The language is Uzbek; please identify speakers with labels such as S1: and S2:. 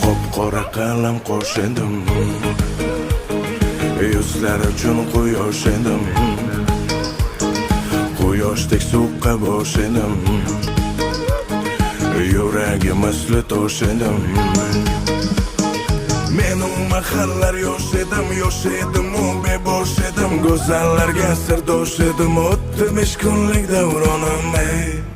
S1: Qop-qora qalam qo'sh edim, yuzlar uchun quyosh edim, quyoshdek suqqa bosh edim, yuragi misli tosh edim. Men u mahallar yosh edim, u bebosh edim, go'zallarga sirdosh edim, o'tdi 5 kunlik davronim.